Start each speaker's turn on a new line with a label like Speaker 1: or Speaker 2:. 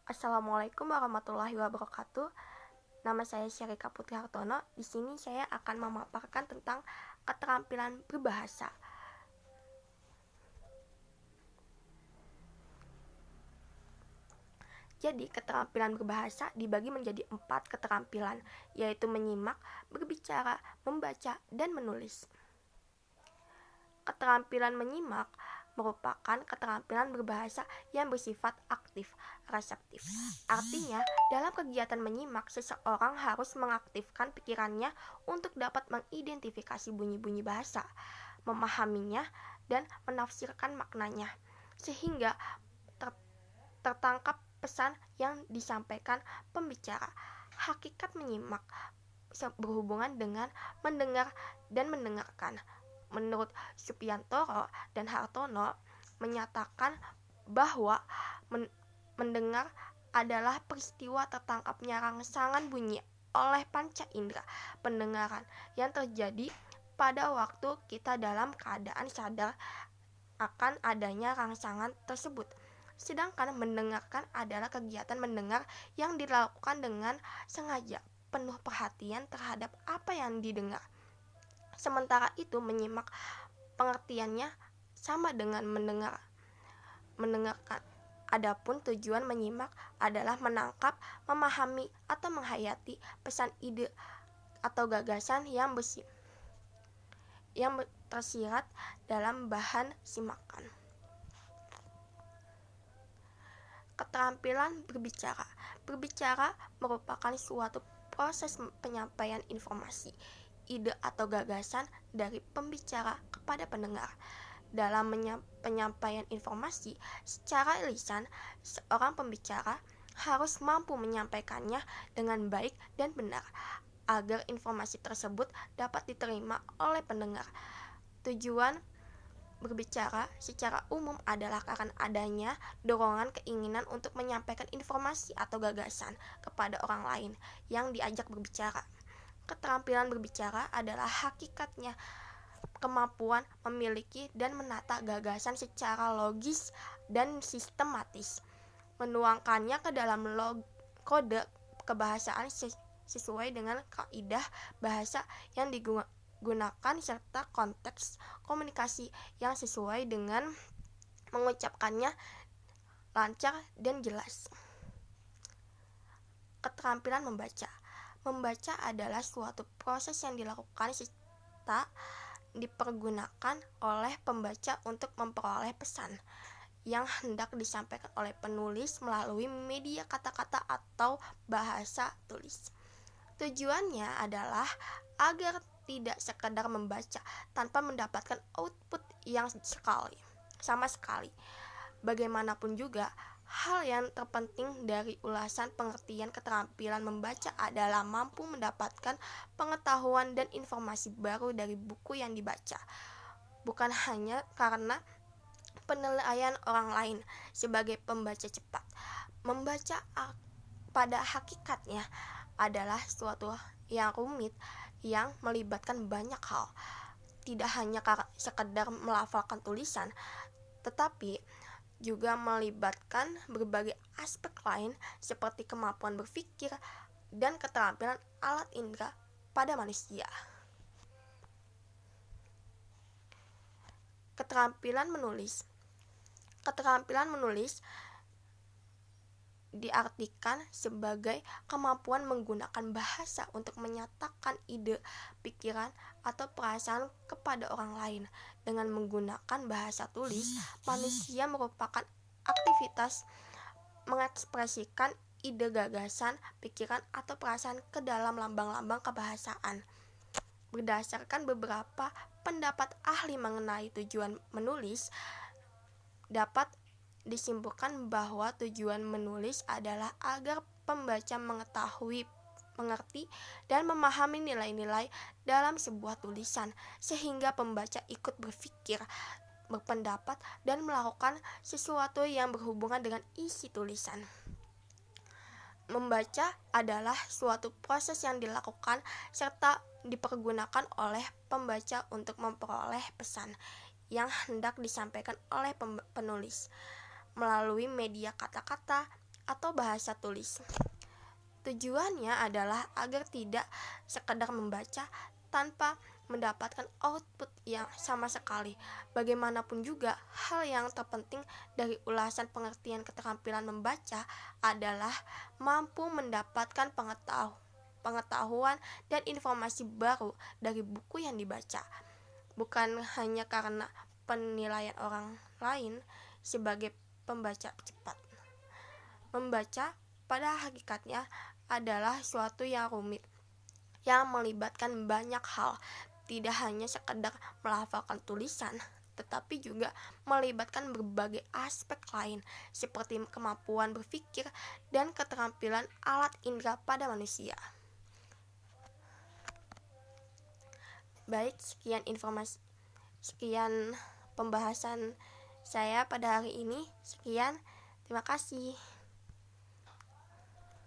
Speaker 1: Assalamualaikum warahmatullahi wabarakatuh. Nama saya Syarika Putri Hartono. Di sini saya akan memaparkan tentang keterampilan berbahasa. Jadi, keterampilan berbahasa dibagi menjadi 4 keterampilan, yaitu menyimak, berbicara, membaca, dan menulis. Keterampilan menyimak merupakan keterampilan berbahasa yang bersifat aktif, reseptif. Artinya, dalam kegiatan menyimak, seseorang harus mengaktifkan pikirannya untuk dapat mengidentifikasi bunyi-bunyi bahasa, memahaminya, dan menafsirkan maknanya, sehingga tertangkap pesan yang disampaikan pembicara. Hakikat menyimak berhubungan dengan mendengar dan mendengarkan. Menurut Supiantoro dan Hartono menyatakan bahwa mendengar adalah peristiwa tertangkapnya rangsangan bunyi oleh panca indera pendengaran yang terjadi pada waktu kita dalam keadaan sadar akan adanya rangsangan tersebut. Sedangkan mendengarkan adalah kegiatan mendengar yang dilakukan dengan sengaja, penuh perhatian terhadap apa yang didengar. Sementara itu menyimak pengertiannya sama dengan mendengarkan. Adapun tujuan menyimak adalah menangkap, memahami, atau menghayati pesan ide atau gagasan yang tersirat dalam bahan simakan. Keterampilan berbicara. Berbicara merupakan suatu proses penyampaian informasi, ide atau gagasan dari pembicara kepada pendengar. Dalam penyampaian informasi secara lisan, seorang pembicara harus mampu menyampaikannya dengan baik dan benar agar informasi tersebut dapat diterima oleh pendengar. Tujuan berbicara secara umum adalah karena adanya dorongan keinginan untuk menyampaikan informasi atau gagasan kepada orang lain yang diajak berbicara. Keterampilan berbicara adalah hakikatnya kemampuan memiliki dan menata gagasan secara logis dan sistematis, menuangkannya ke dalam kode kebahasaan sesuai dengan kaidah bahasa yang digunakan serta konteks komunikasi yang sesuai dengan mengucapkannya lancar dan jelas. Keterampilan membaca. Membaca adalah suatu proses yang dilakukan serta dipergunakan oleh pembaca untuk memperoleh pesan yang hendak disampaikan oleh penulis melalui media kata-kata atau bahasa tulis. Tujuannya adalah agar tidak sekedar membaca tanpa mendapatkan output yang sama sekali. Bagaimanapun juga, hal yang terpenting dari ulasan pengertian keterampilan membaca adalah mampu mendapatkan pengetahuan dan informasi baru dari buku yang dibaca, bukan hanya karena penilaian orang lain. Sebagai pembaca cepat, membaca pada hakikatnya adalah suatu yang rumit yang melibatkan banyak hal, tidak hanya sekedar melafalkan tulisan, tetapi juga melibatkan berbagai aspek lain seperti kemampuan berpikir dan keterampilan alat indera pada manusia. Keterampilan menulis. Keterampilan menulis diartikan sebagai kemampuan menggunakan bahasa untuk menyatakan ide, pikiran, atau perasaan kepada orang lain. Dengan menggunakan bahasa tulis, manusia merupakan aktivitas mengekspresikan ide, gagasan, pikiran, atau perasaan ke dalam lambang-lambang kebahasaan. Berdasarkan beberapa pendapat ahli mengenai tujuan menulis, dapat disimpulkan bahwa tujuan menulis adalah agar pembaca mengetahui, mengerti, dan memahami nilai-nilai dalam sebuah tulisan, sehingga pembaca ikut berpikir, berpendapat, dan melakukan sesuatu yang berhubungan dengan isi tulisan. Membaca adalah suatu proses yang dilakukan serta dipergunakan oleh pembaca untuk memperoleh pesan yang hendak disampaikan oleh penulis melalui media kata-kata atau bahasa tulis. Tujuannya adalah agar tidak sekedar membaca tanpa mendapatkan output yang sama sekali. Bagaimanapun juga, hal yang terpenting dari ulasan pengertian keterampilan membaca adalah mampu mendapatkan pengetahuan dan informasi baru dari buku yang dibaca, bukan hanya karena penilaian orang lain sebagai pembaca cepat. Membaca pada hakikatnya adalah suatu yang rumit, yang melibatkan banyak hal, tidak hanya sekedar melafalkan tulisan, tetapi juga melibatkan berbagai aspek lain seperti kemampuan berpikir dan keterampilan alat indera pada manusia. Baik, sekian pembahasan saya pada hari ini. Sekian, terima kasih.